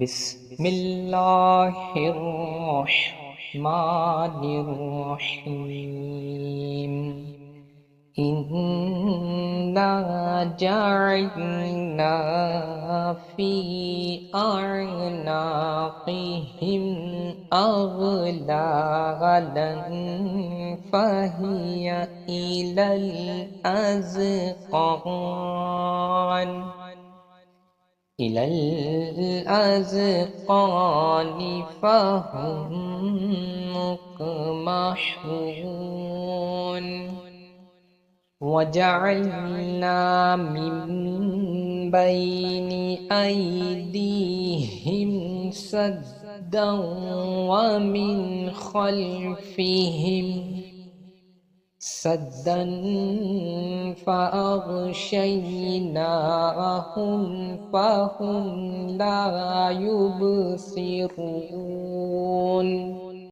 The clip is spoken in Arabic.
بسم الله الرحمن الرحيم. إنا جعلنا في أعناقهم أغلالا فهي إلى الأذقان فهم مقمحون. وجعلنا من بين أيديهم سدا ومن خلفهم سدا فأغشيناهم فهم لا يبصرون.